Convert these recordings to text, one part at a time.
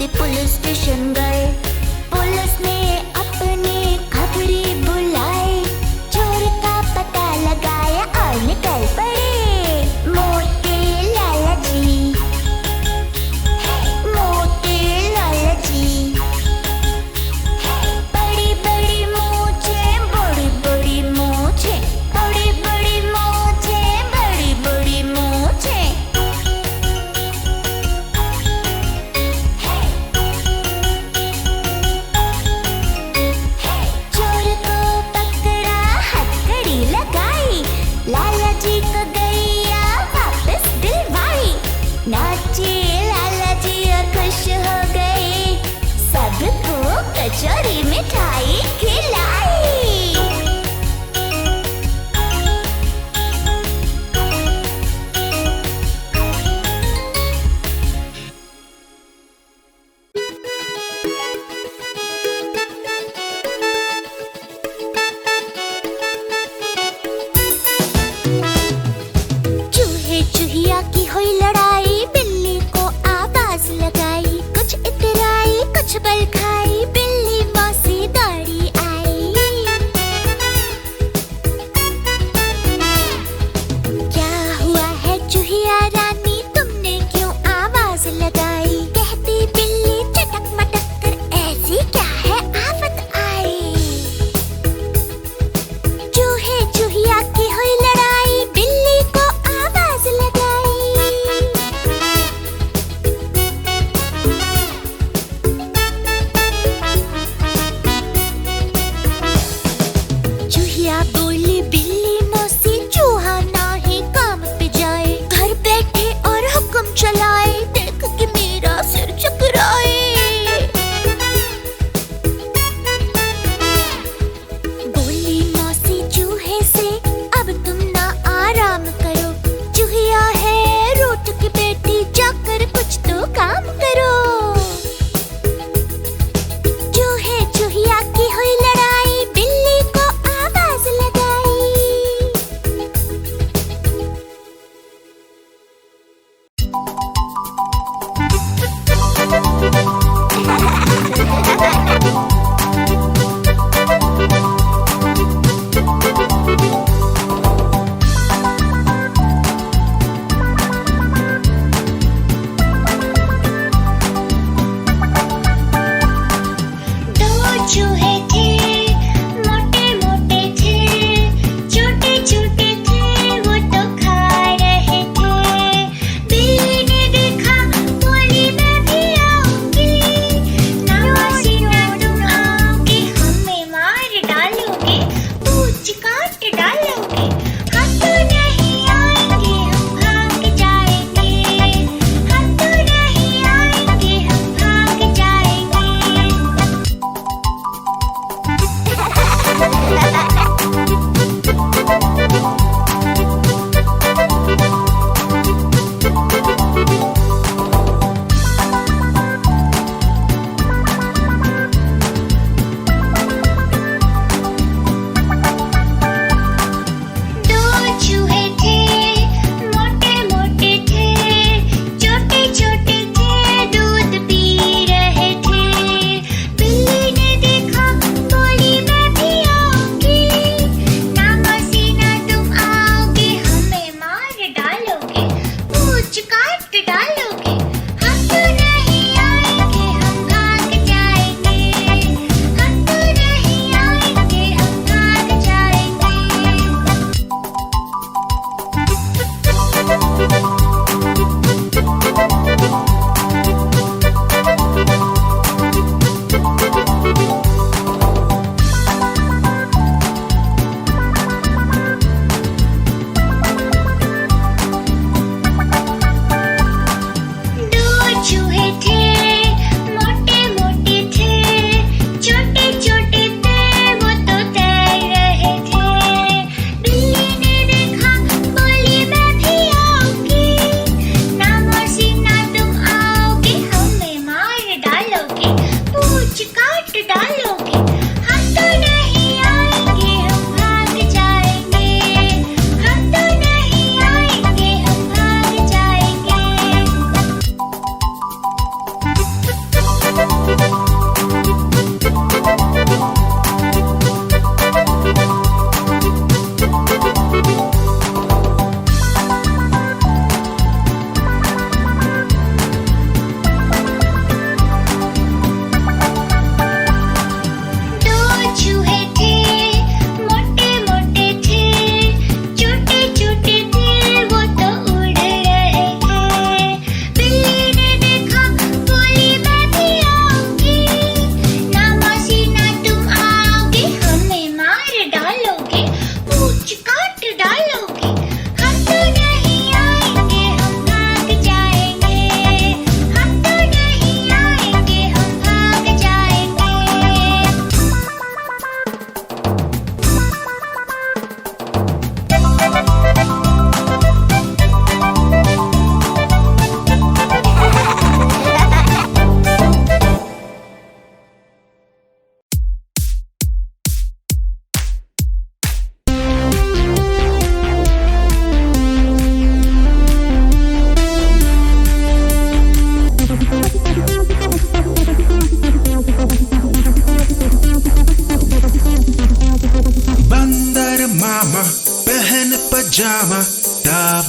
भागते police station गए। Police ने अपने खबरी बुलाए, चोर का पता लगाया और निकल पड़े मोटे लाला जी, मोटे लाला जी। बड़ी बड़ी मूंछें, बड़ी बड़ी मूंछें, बड़ी बड़ी मूंछें, बड़ी बड़ी मूंछें। चोर को पकड़ा, हथकड़ी लगाई, लाला जी को गैया वापस दिलवाई। नाचे लाला जी और खुश हो गए, सबको कचौरी मिठाई खिलाई। चूहे चूहिया की हुई लड़ाई, बिल्ली को आवाज लगाई, कुछ इतराई कुछ बल खाई, बिल्ली मौसी दौड़ी आई। क्या हुआ है चूहिया रानी, तुमने क्यों आवाज लगाई? कहती बिल्ली चटक मटक कर, ऐसी क्या है आफत आई? चूहे चूहिया की हुई लड़ाई, बिल्ली को आवाज लगाई।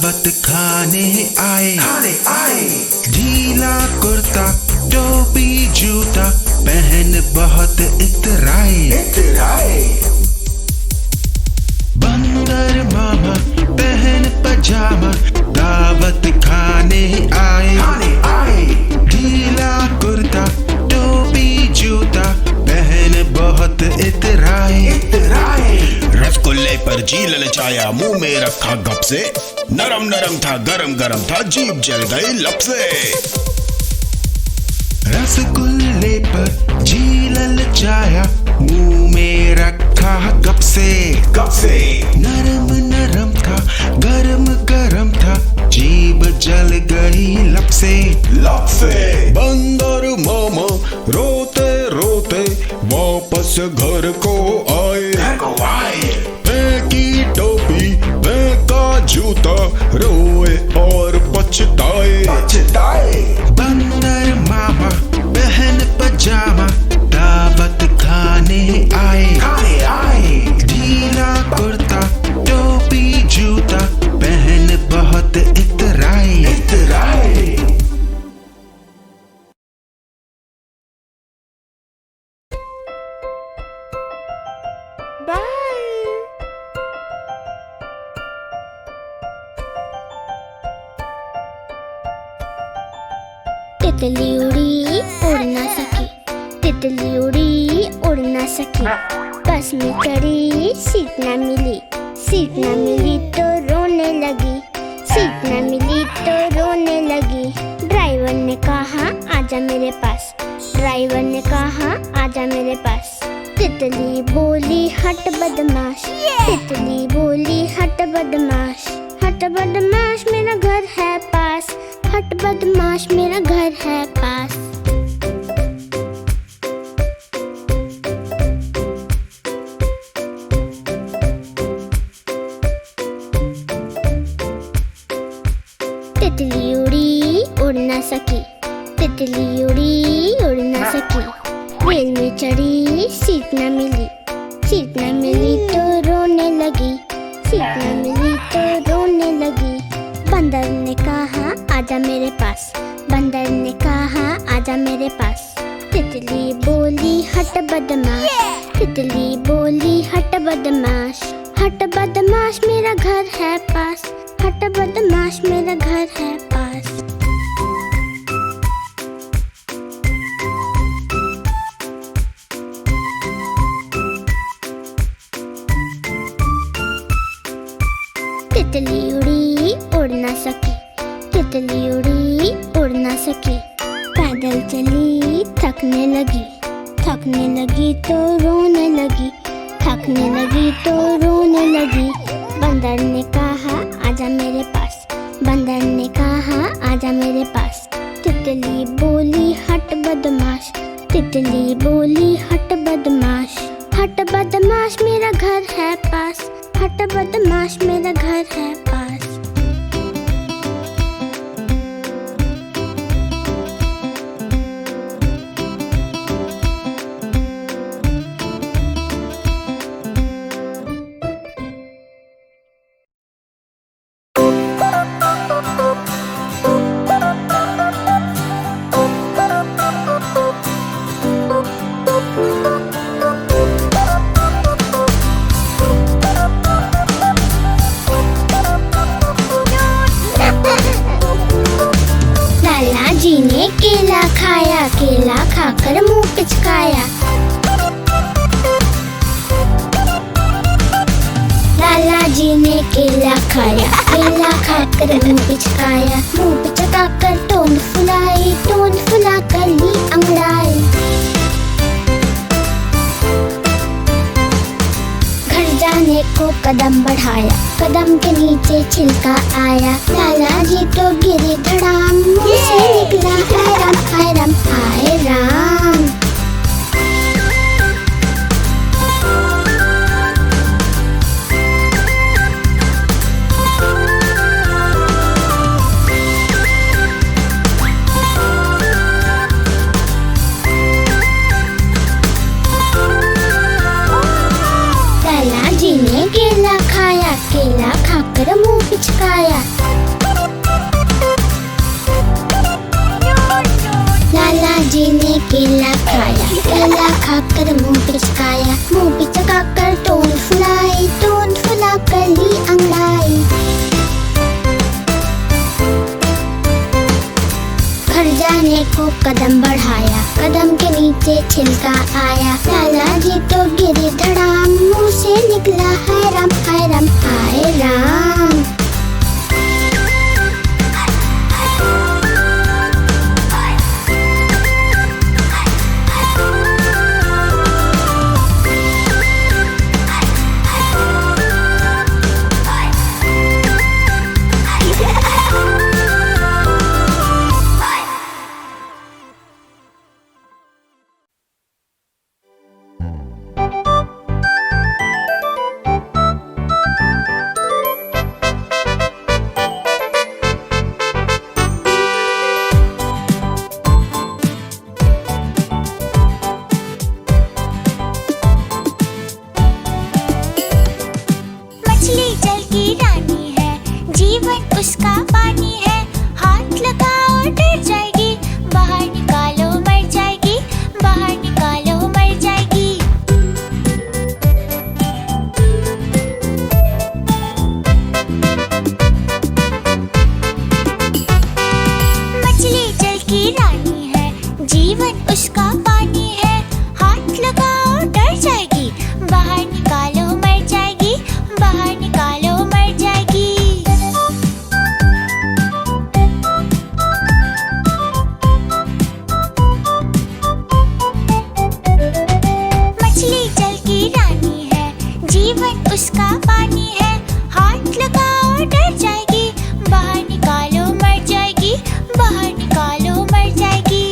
दावत खाने आए। ढीला कुर्ता टोपी जूता पहन बहुत इतराए। बंदर मामा पहन पजामा दावत खाने आए। ढीला कुर्ता टोपी जूता पहन बहुत इतराए। रसगुल्ले पर जी ललचाया, मुंह में रखा गप से। नरम नरम था, गरम गरम था, जीभ जल गई लब से। रसगुल्ले पर जी ललचाया, मुंह में रखा गप से। नरम नरम था, गरम गरम था, जीभ जल गई लब से। बंदर मामा रोते रोते वापस घर को आए। फेंकी टोपी, फेंका जूता, रोए और पछताए। बंदर मामा पहन पजामा दावत खाने आए। ढीला कुर्ता टोपी जूता पहन बहुत इतराए। तितली उड़ी उड़ ना सकी, तितली उड़ी उड़ ना सकी। बस में चढ़ी सीट ना मिली, सीट ना मिली तो रोने लगी, सीट ना मिली तो रोने लगी। ड्राइवर ने कहा आजा मेरे पास, ड्राइवर ने कहा आजा मेरे पास। तितली बोली हट बदमाश, तितली बोली हट बदमाश। हट बदमाश मेरा घर है पास, हट बदमाश मेरा घर है पास। तितली उड़ी उड़ ना सकी, तितली उड़ी उड़ ना सकी। रेल में चढ़ी सीट ना मिली, सीट ना मिली तो रोने लगी, सीट ना मिली तो रोने लगी। बंदर ने कहा आजा मेरे पास, बंदर ने कहा आजा मेरे पास। तितली बोली हट बदमाश, तितली बोली हट बदमाश। हट बदमाश मेरा घर है पास, हट बदमाश मेरा घर है पास। तितली उड़ी उड़ ना सकी, तितली उड़ी उड़ ना सकी। पैदल चली थकने लगी, थकने लगी तो रोने लगी, थकने लगी तो रोने लगी। बंदर ने कहा आजा मेरे पास, बंदर ने कहा आजा मेरे पास। तितली बोली हट बदमाश, तितली बोली हट बदमाश। हट बदमाश मेरा घर है पास, हट बदमाश मेरा घर है पास। जी ने केला खाया, केला खाकर मुंह पिचकाया। लाला जी ने केला खाया, केला खाकर मुंह पिचकाया। मुंह पिचकाकर टोन फुलाई, टोन फुलाकर ली अंगड़ाई। घर जाने को कदम बढ़ाया, कदम के नीचे छिलका आया। लाला जी तो गिरे धड़ाम, मुंह से निकला हाय राम हाय राम हाय राम। लाला जी ने केला खाया, केला खाकर मुंह पिचकाया। खाकर मुंह पे चकाया, मुंह पे चकाकर टोन फुलाई, टोन फुलाकर ली अंगड़ाई। घर जाने को कदम बढ़ाया, कदम के नीचे छिलका आया। लाला जी तो गिरे धड़ाम, मुंह से निकला हाय राम हाय राम हाय राम। उसका पानी है, हाथ लगाओ डर जाएगी, बाहर निकालो मर जाएगी, बाहर निकालो मर जाएगी। मछली जल की रानी है, जीवन उसका पानी है, हाथ लगाओ डर जाएगी, बाहर निकालो मर जाएगी, बाहर निकालो मर जाएगी। उसका पानी है, हाथ लगाओ डर जाएगी, बाहर निकालो मर जाएगी, बाहर निकालो मर जाएगी।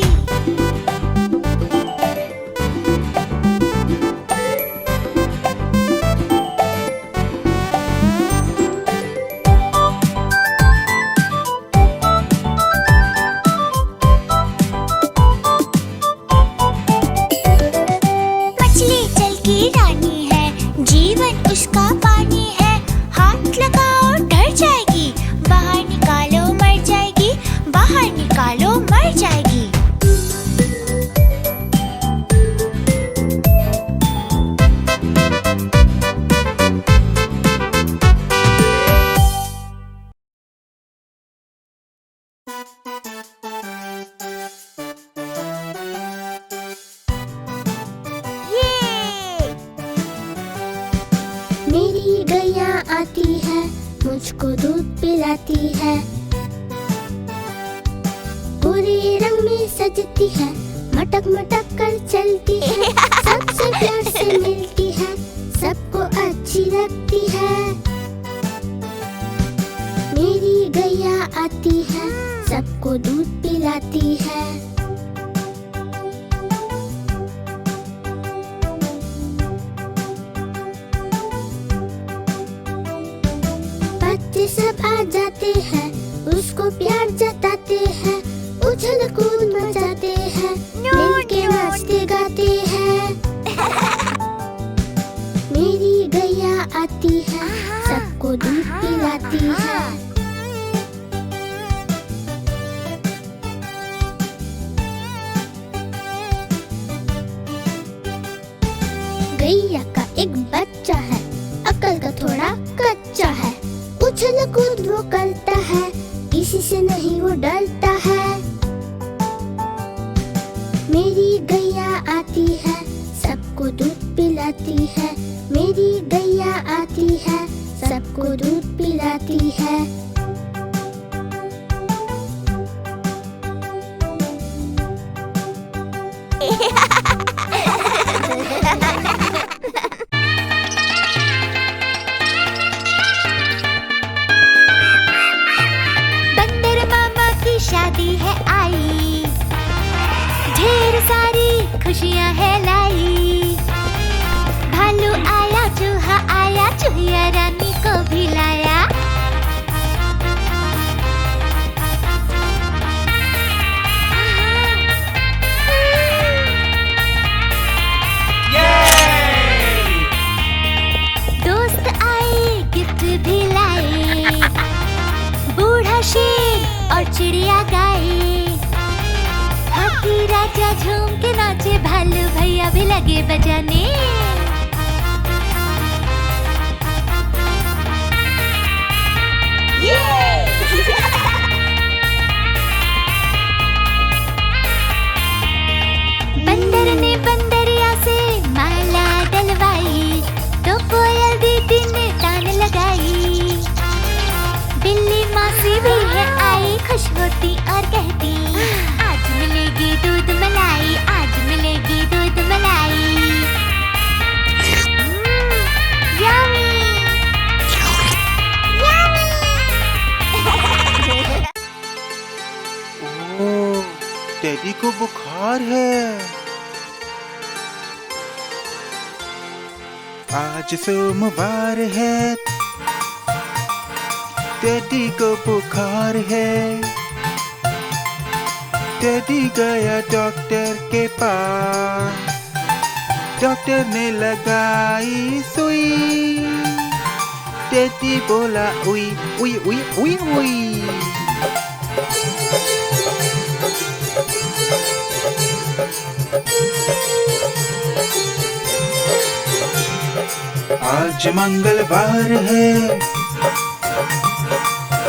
मछली जल की रानी है, जीवन उसका पानी है, हाथ लगाओ डर जाएगी, बाहर निकालो मर जाएगी, बाहर निकालो मर जाएगी। मेरी गैया आती है, मुझको दूध पिलाती है, पूरे रंग में सजती है, मटक मटक कर चलती है, सबसे प्यार से मिलती है, सबको अच्छी लगती है। मेरी गैया आती है, सबको दूध पिलाती है। बच्चे सब आ जाते हैं, उसको प्यार जताते हैं, उछल कूद मचाते हैं, मिलके नाचते गाते हैं। मेरी गैया आती है, सबको दूध पिलाती है। गैया का एक बच्चा है, अक्ल का थोड़ा कच्चा है, उछल कूद वो करता है, किसी से नहीं वो डरता है। मेरी गैया आती है, सबको दूध पिलाती है। मेरी गैया आती है, सबको दूध पिलाती है। शादी है आई, ढेर सारी खुशियां है लाई, भालू आया चूहा आया, चूहिया रानी को भी लाया। दोस्त आए गिफ्ट भी लाए, बूढ़ा शेर और चिड़िया गाए, हाथी राजा झूम के नाचे, भालू भैया भी लगे बजाने। बंदर ने बंदरिया से माला डलवाई, तो कोयल दीदी ने तान लगाई। बिल्ली मासी भी है आई, खुश होती और कहती, आज मिलेगी दूध मलाई, आज मिलेगी दूध मलाई। Yummy yummy. ओह, टेडी को बुखार है। आज सोमवार है, टेडी को बुखार है। टेडी गया डॉक्टर के पास, डॉक्टर ने लगाई सुई। टेडी बोला उई उई उई उई उई। आज मंगलवार है,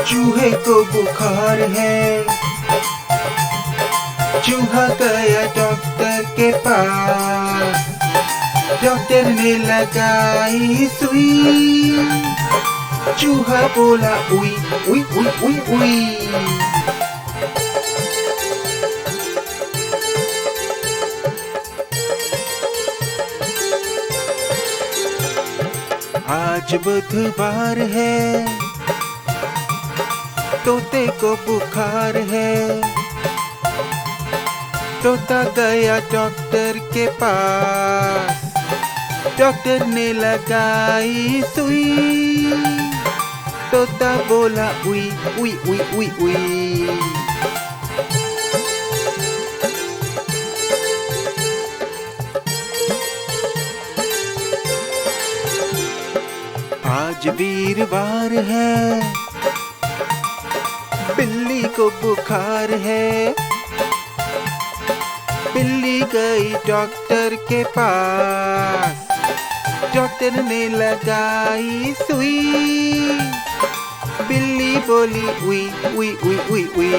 चूहे को बुखार है। चूहा गया डॉक्टर के पास, डॉक्टर ने लगाई सुई। चूहा बोला उई उई उई उई उई। आज बुधवार है, तोते को बुखार है। तोता गया डॉक्टर के पास, डॉक्टर ने लगाई सुई। तोता बोला उई उई उई उई उई। आज वीरवार है, बिल्ली को बुखार है। बिल्ली गई डॉक्टर के पास, डॉक्टर ने लगाई सुई। बिल्ली बोली उई उई उई उई उई।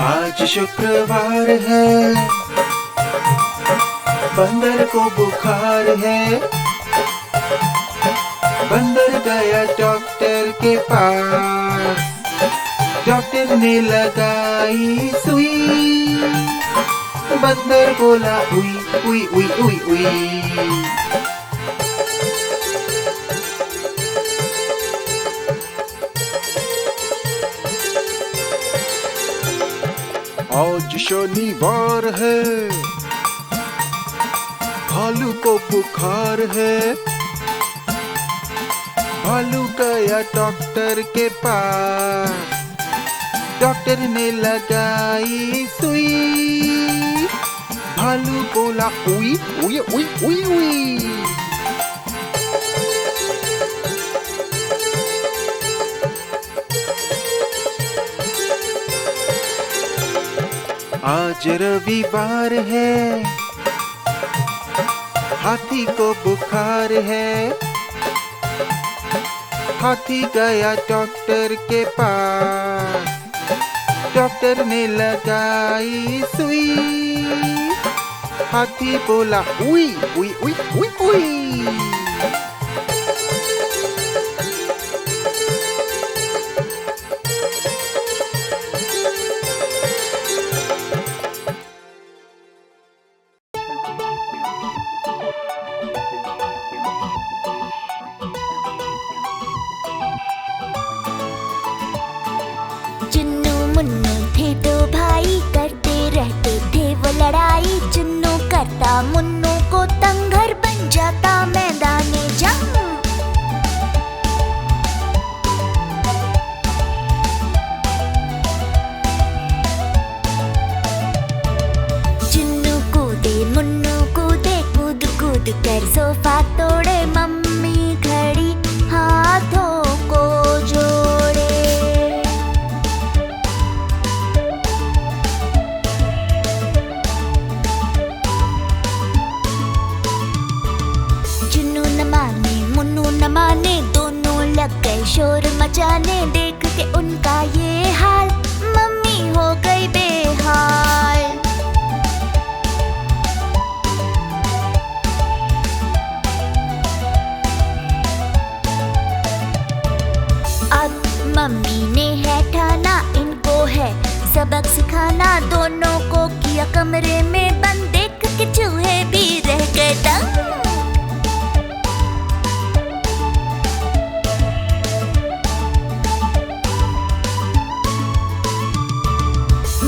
आज शुक्रवार है, बंदर को बुखार है। बंदर गया डॉक्टर के पास, डॉक्टर ने लगाई सुई। बंदर बोला उई उई उई उई उई। आज शनिवार है, भालू को बुखार है। भालू गया डॉक्टर के पास, डॉक्टर ने लगाई सुई। भालू बोला उई उई उई उई उई। आज रविवार है, हाथी को बुखार है। हाथी गया डॉक्टर के पास, डॉक्टर ने लगाई सुई। हाथी बोला उई उई उई उई उई। लड़ाई, चुन्नू करता मुन्नू को तंग, घर बन जाता मैदाने जंग। चुन्नू कूदे मुन्नू कूदे, कूद कूद जाने देख के उनका ये हाल, मम्मी हो गई बेहाल। अब मम्मी ने है ठाना, इनको है सबक सिखाना। दोनों को किया कमरे में बंद, देख के चूहे भी रह गए दंग।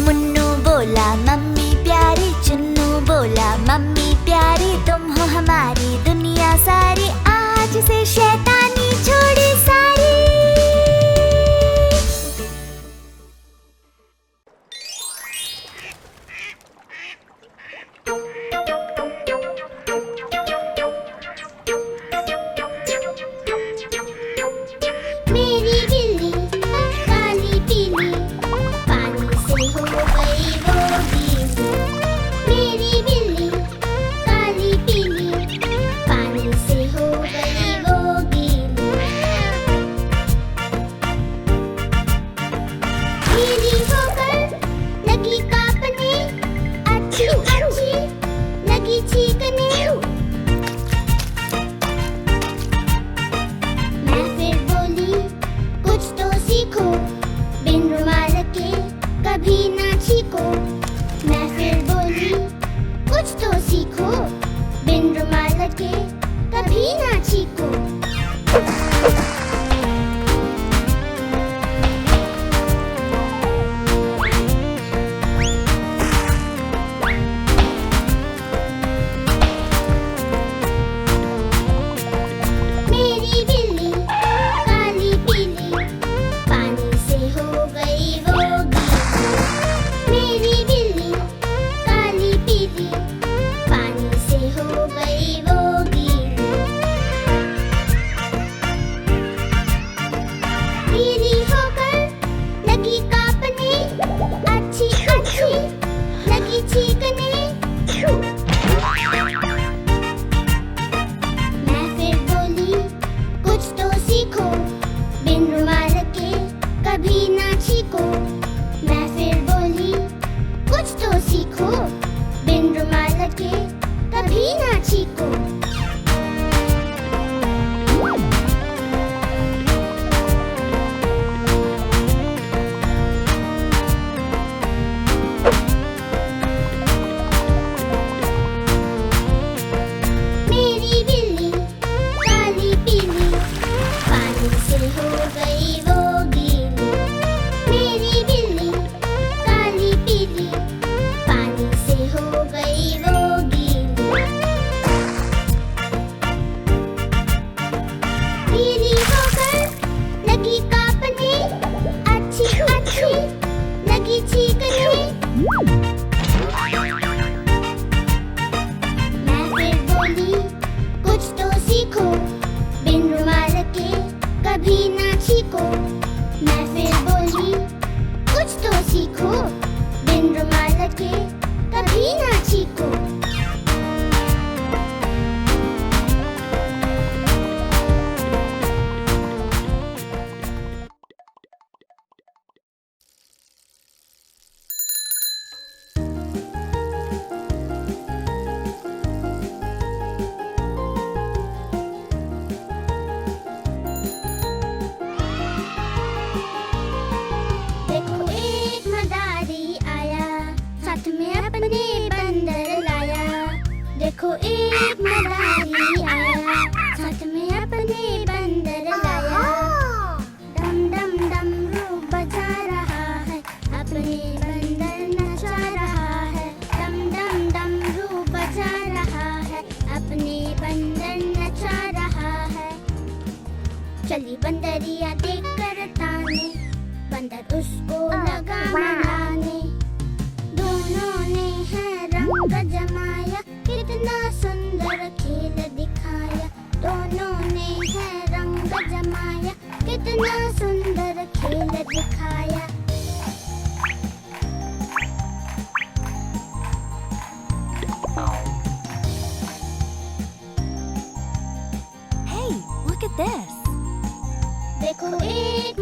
मुन्नू बोला मम्मी प्यारी, चुन्नू बोला मम्मी प्यारी। तुम हो हमारी दुनिया सारी, आज से शैतानी छोड़ी सारी। मेरी बिल्ली काली पीली, पानी से हो गई वो गीली। मेरी बिल्ली काली पीली, पानी से हो गई वो गीली। गीली होकर लगी कांपने, अच्छी अच्छी लगी चीखने। मैं फिर बोली कुछ तो सीखो, बिन रुमाल के कभी ना छीको। मैं फिर बोली कुछ तो सीखो, बिन रुमाल के कभी ना छीको। मेरी बिल्ली काली पीली, पानी से हो गई वो गीली। मेरी बिल्ली काली पीली, पानी से हो गई वो गीली। गीली होकर लगी कांपने, अच्छी अच्छी लगी चीखने। मैं फिर बोली कुछ तो सीखो, बिन रुमाल के कभी ना छीको। मैं फिर बोली कुछ तो सीखो, बिन रुमाल के कभी ना छीको। मेरी बिल्ली काली पीली, पानी से हो गई वो गीली। मेरी बिल्ली काली पीली, पानी से हो गई वो गीली। गीली होकर लगी कांपने, अच्छी अच्छी लगी चीखने। मैं फिर बोली कुछ तो सीखो, बिन रुमाल के कभी ना छीको। मैं फिर बोली कुछ तो सीखो, बिन रुमाल के कभी ना छीको। देखो एक मदारी आया, साथ में अपने बंदर लाया। देखो एक मदारी आया, साथ में अपने बंदर लाया। डम डम डमरू बजा रहा है, अपने बंदर नचा रहा है। डम डम डमरू बजा रहा है, अपने बंदर नचा रहा है। चली बंदरिया देख कर ताने, बंदर उसको लगा मनाने। दोनों ने है रंग जमाया, कितना सुंदर खेल दिखाया। दोनों ने है रंग जमाया, कितना सुंदर खेल दिखाया। Hey, look at this. देखो एक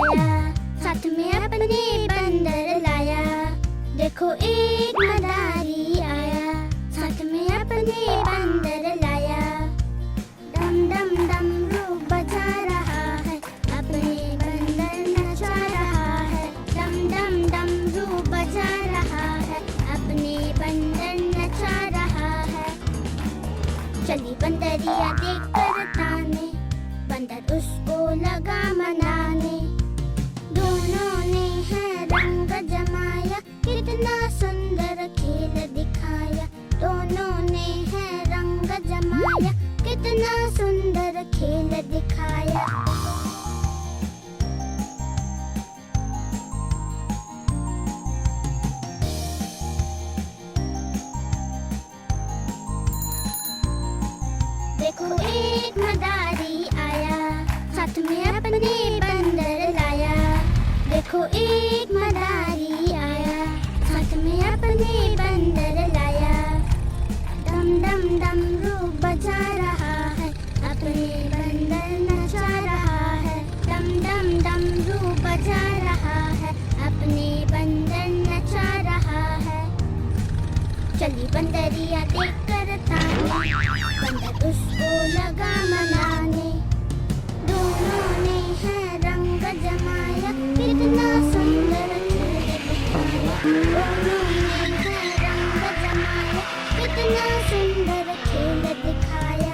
आया, साथ में अपने बंदर लाया। देखो एक मदारी आया, साथ में अपने बंदर लाया। डम डम डमरू बजा रहा है, अपने बंदर नचा रहा है। डम डम डमरू बजा रहा है, अपने बंदर नचा रहा है। चली बंदरिया देख कर ताने, बंदर उसको लगा मनाने। दोनों ने है रंग जमाया, कितना सुंदर खेल दिखाया। दोनों ने है रंग जमाया, कितना सुंदर खेल दिखाया। देखो एक मदारी आया, साथ में अपने बंदर लाया। देखो एक मदारी आया, साथ में अपने बंदर लाया। डम डम डमरू बजा रहा है, अपने बंदर नचा रहा है। डम डम डमरू बजा रहा है, अपने बंदर नचा रहा है। चली बंदरिया देख कर ताने, बंदर उसको लगा मनाने। दोनों ने है रंग जमाया, कितना सुंदर खेल दिखाया। दोनों ने है रंग जमाया, कितना सुंदर खेल दिखाया।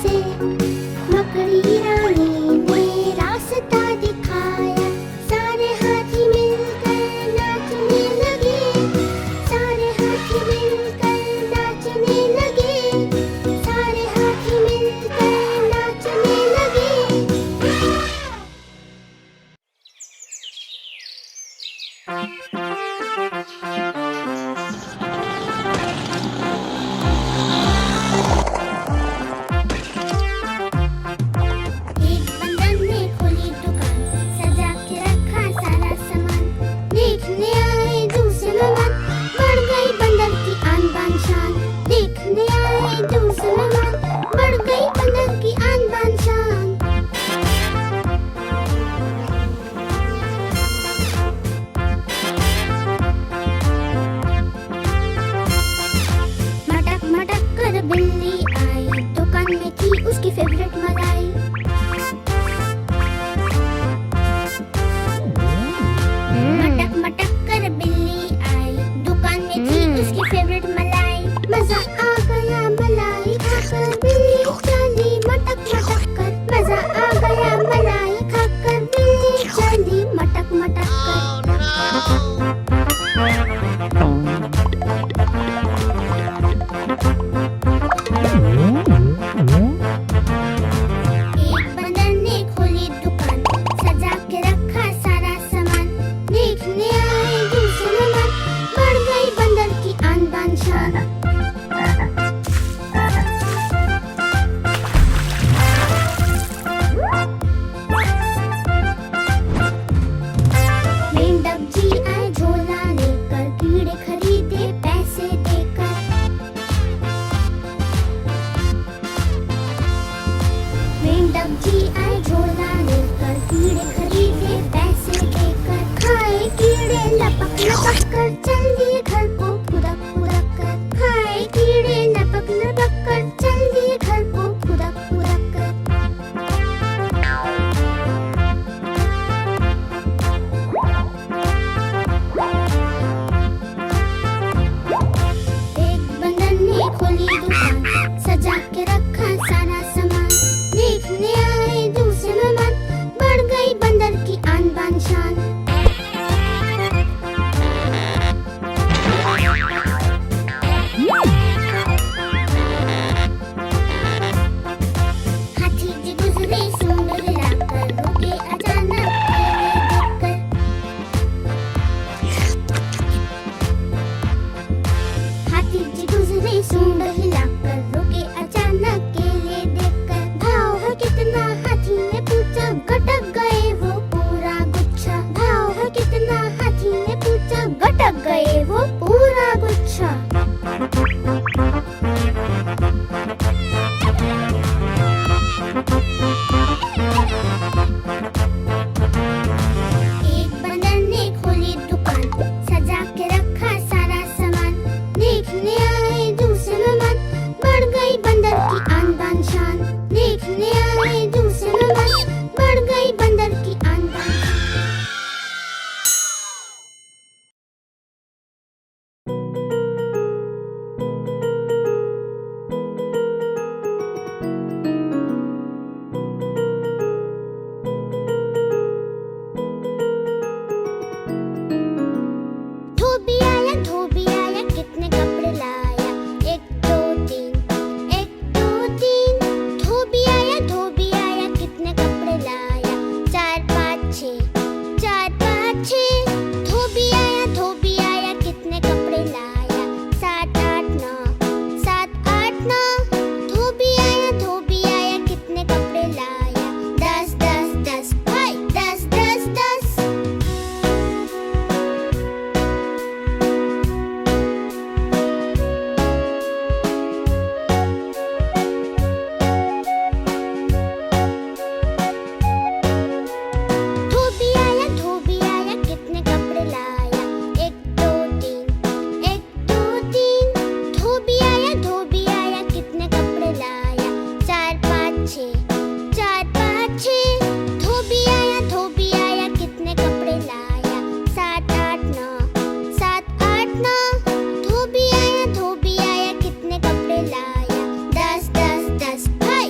से मकड़ी रानी ने रास्ता दिखाया। सारे हाथी मिलकर नाचने लगे, सारे हाथी मिलकर नाचने लगे, सारे हाथी मिलकर नाचने लगे। एक बंदर ने खोली दुकान, सजा के रखा सारा सामान। देखने आए दूसरे मेहमान, बढ़ गई बंदर की आन बान शान। देखने आए दूसरे मेहमान, बढ़ गई बंदर की आन बान शान। मटक मटक कर बिल्ली आई, दुकान में थी उसकी फेवरेट मलाई। मटक मटक कर बिल्ली आई, दुकान में थी उसकी फेवरेट मलाई। मजा आ गया मलाई खाकर, बिल्ली चली मटक मटक कर। मजा आ गया मलाई खाकर, बिल्ली चली मटक मटक कर। एक बंदर ने खोली दुकान, सजा के रखा सारा सामान। देखने आए दूसरे मेहमान, बढ़ गई बंदर की आन बान शान। मेंढक जी आए झोला लेकर, कीड़े खरीदे पैसे देकर। मेंढक जी आए झोला लेकर, कीड़े खरीदे पैसे देकर। खाए कीड़े लपक लपक कर, चल दिए घर को फुदक फुदक कर। खाए कीड़े लपक लपक कर, चल दिए घर को फुदक फुदक कर। एक बंदर ने खोली दुकान, सजा के रखा सारा सामान। देखने आए दूसरे मेहमान, बढ़ गई बंदर की आन बान शान। हाथी जी गुजरे सूंड हिलाकर, रुके अचानक केले देखकर। हाथी जी गुजरे सूंड हिलाकर, रुके अचानक केले देखकर। भाव है कितना हाथी ने पूछा, गटक गए वो पूरा गुच्छा। भाव है कितना हाथी ने पूछा, गटक गए वो पूरा गुच्छा। एक बंदर ने खोली दुकान, सजा के रखा सारा सामान। देखने आए दूसरे मेहमान, बढ़ गई बंदर की आन बान शान। देखने आए दूसरे मेहमान, बढ़ गई बंदर की आन बान शान। धोबी आया कितने कपड़े लाया। 1 2 3 1 2 3। धोबी आया कितने कपड़े लाया। 4 5 6 4 5 6। धोबी आया कितने कपड़े लाया। 7 8 9 7 8 9। धोबी आया कितने कपड़े लाया। 10 10 10 भाई 10 10 10। धोबी आया कितने कपड़े लाया। 1 2 3 1 2 3। धोबी आया कितने कपड़े लाया। 4 5 6 4 5 6। धोबी आया कितने कपड़े लाया। 7 8 9 7 8 9। धोबी आया कितने कपड़े लाया। 10 10 10 भाई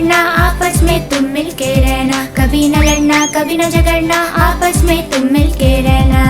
झगड़ना, आपस में तुम मिलके रहना। कभी न लड़ना, कभी न झगड़ना, आपस में तुम मिलके रहना।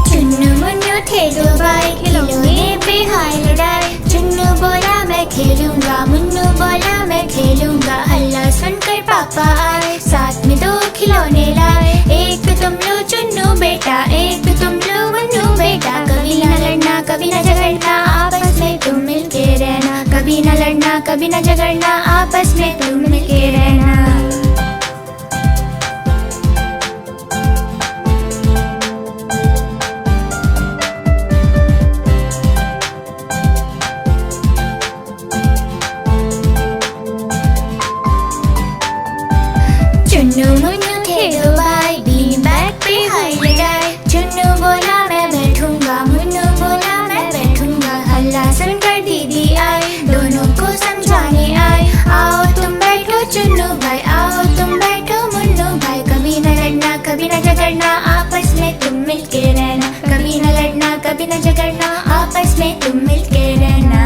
चुन्नू मुन्नू थे दो भाई, खिलौने पे हाय लड़ाई। चुन्नू बोला मैं खेलूंगा, मुन्नू बोला मैं खेलूंगा। हल्ला सुनकर पापा आए, साथ में दो खिलौने लाए। एक तुम लो चुन्नू बेटा, एक तुम लो मुन्नू बेटा। कभी न लड़ना, कभी न झगड़ना, आपस में तुम मिलके रहना। कभी न लड़ना, कभी न झगड़ना, आपस में तुम मिलके रहना। चुन्नू मुन्नू थे दो भाई, बीन बैग पे हाय लड़ाई। चुन्नू बोला मैं बैठूंगा, मुन्नू बोला मैं बैठूंगा। हल्ला सुनकर दीदी आई, दोनों को समझाने आई। आओ तुम बैठो चुन्नू भाई, आओ तुम बैठो मुन्नू भाई। कभी न लड़ना, कभी न झगड़ना, आपस में तुम मिलके रहना। कभी न लड़ना, कभी न झगड़ना, आपस में तुम मिलके रहना।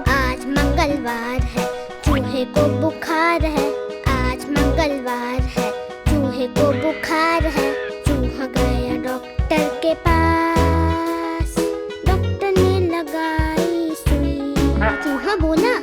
आज मंगलवार है, चूहे को बुखार है। आज मंगलवार है, चूहे को बुखार है। चूहा गया डॉक्टर के पास, डॉक्टर ने लगाई सुई। चूहा बोला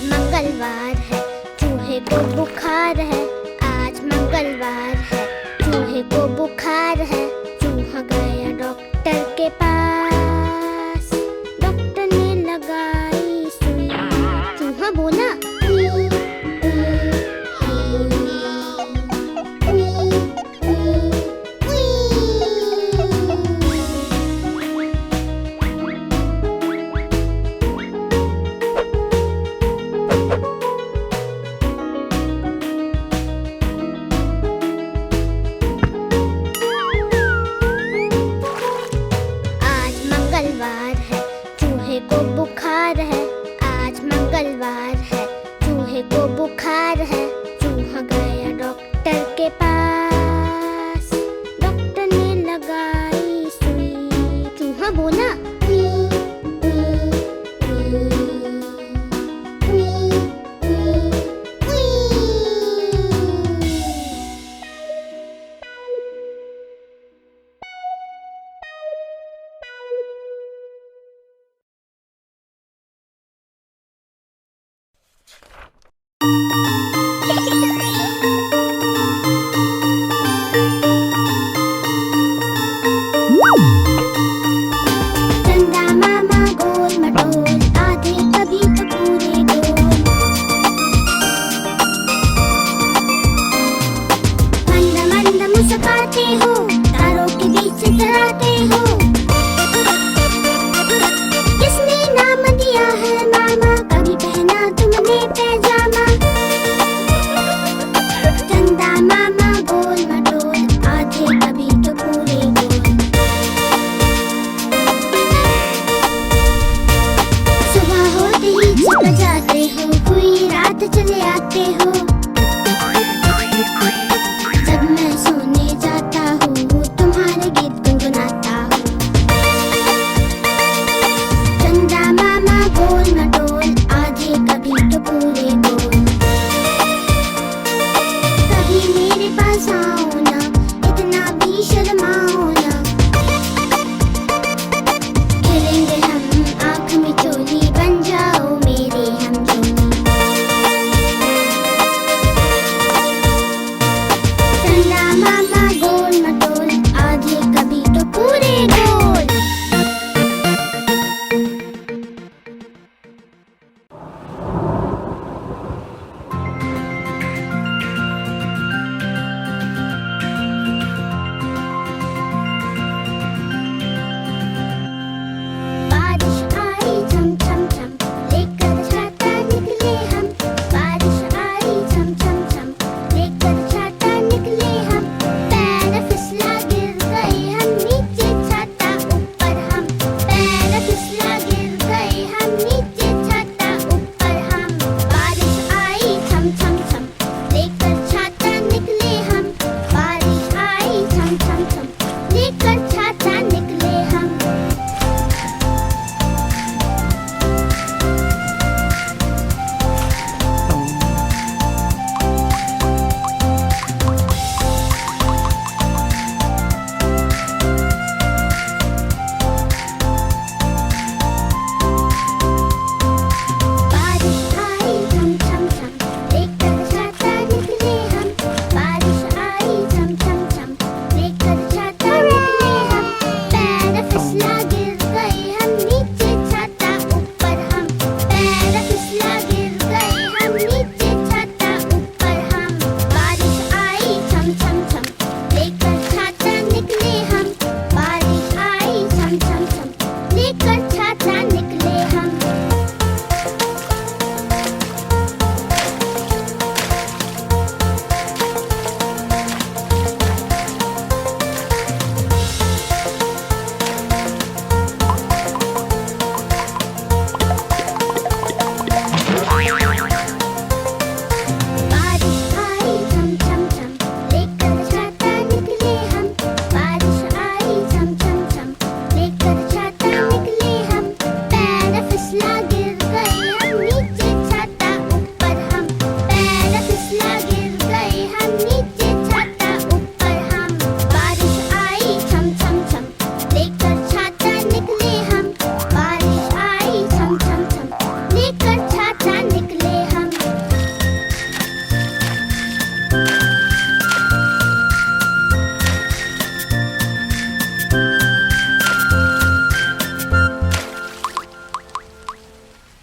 मंगलवार है, चूहे को बुखार है। आज मंगलवार है, चूहे को बुखार है। चूहा गया डॉक्टर के पास, डॉक्टर ने लगाई सुई। चूहा बोला मंगलवार है, चूहे को बुखार है। आज मंगलवार है, चूहे को बुखार है। चूहा गया डॉक्टर के पास, डॉक्टर ने लगाई सुई। चूहा बोला